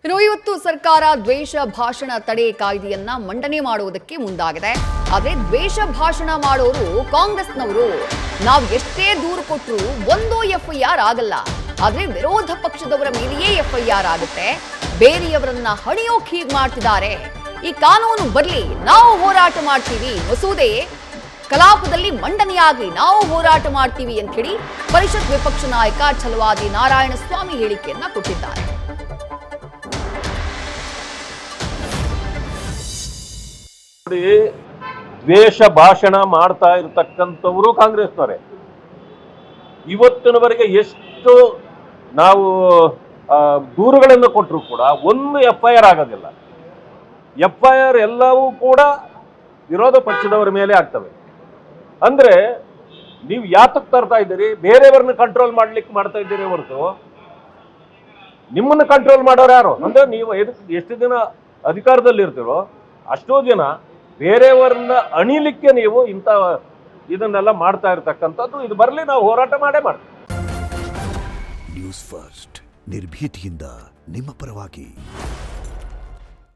ಇವತ್ತು ಸರ್ಕಾರ ದ್ವೇಷ ಭಾಷಣ ತಡೆ ಕಾಯ್ದೆಯನ್ನ ಮಂಡನೆ ಮಾಡುವುದಕ್ಕೆ ಮುಂದಾಗಿದೆ. ಆದ್ರೆ ದ್ವೇಷ ಭಾಷಣ ಮಾಡೋರು ಕಾಂಗ್ರೆಸ್ನವರು. ನಾವು ಎಷ್ಟೇ ದೂರು ಕೊಟ್ಟರು ಒಂದು ಎಫ್ಐಆರ್ ಆಗಲ್ಲ. ಆದ್ರೆ ವಿರೋಧ ಪಕ್ಷದವರ ಮೇಲೆಯೇ ಎಫ್ಐಆರ್ ಆಗುತ್ತೆ. ಬೇರೆಯವರನ್ನ ಹಣಿಯೋಕ್ ಹೀಗೆ ಮಾಡ್ತಿದ್ದಾರೆ. ಈ ಕಾನೂನು ಬರ್ಲಿ, ನಾವು ಹೋರಾಟ ಮಾಡ್ತೀವಿ. ಮಸೂದೆ ಕಲಾಪದಲ್ಲಿ ಮಂಡನೆಯಾಗಿ ನಾವು ಹೋರಾಟ ಮಾಡ್ತೀವಿ ಅಂತ ಹೇಳಿ ಪರಿಷತ್ ವಿಪಕ್ಷ ನಾಯಕ ಛಲವಾದಿ ನಾರಾಯಣಸ್ವಾಮಿ ಹೇಳಿಕೆಯನ್ನ ಕೊಟ್ಟಿದ್ದಾರೆ. ದ್ವೇಷ ಭಾಷಣ ಮಾಡ್ತಾ ಇರತಕ್ಕಂಥವರು ಕಾಂಗ್ರೆಸ್ನವರೇ. ಇವತ್ತಿನವರೆಗೆ ಎಷ್ಟು ನಾವು ದೂರುಗಳನ್ನು ಕೊಟ್ಟರು ಕೂಡ ಒಂದು ಎಫ್ಐಆರ್ ಆಗೋದಿಲ್ಲ. ಎಫ್ಐಆರ್ ಎಲ್ಲವೂ ಕೂಡ ವಿರೋಧ ಪಕ್ಷದವರ ಮೇಲೆ ಆಗ್ತವೆ. ಅಂದ್ರೆ ನೀವು ಯಾತಕ್ಕೆ ತರ್ತಾ ಇದ್ದೀರಿ? ಬೇರೆಯವ್ರನ್ನ ಕಂಟ್ರೋಲ್ ಮಾಡ್ಲಿಕ್ಕೆ ಮಾಡ್ತಾ ಇದ್ದೀರಿ ಹೊರತು ನಿಮ್ಮನ್ನು ಕಂಟ್ರೋಲ್ ಮಾಡೋರು ಯಾರು? ಅಂದ್ರೆ ನೀವು ಎಷ್ಟು ದಿನ ಅಧಿಕಾರದಲ್ಲಿ ಇರ್ತೀರೋ ಅಷ್ಟೋ ದಿನ ಬೇರೆಯವರನ್ನ ಅಣಿಲಿಕ್ಕೆ ನೀವು ಇಂಥ ಇದನ್ನೆಲ್ಲ ಮಾಡ್ತಾ ಇರ್ತಕ್ಕಂಥದ್ದು. ಇದು ಬರಲಿ, ನಾವು ಹೋರಾಟ ಮಾಡೇ ಮಾಡ್ತೀವಿ. ನ್ಯೂಸ್ ಫಸ್ಟ್ ನಿರ್ಭೀತಿಯಿಂದ ನಿಮ್ಮ ಪರವಾಗಿ.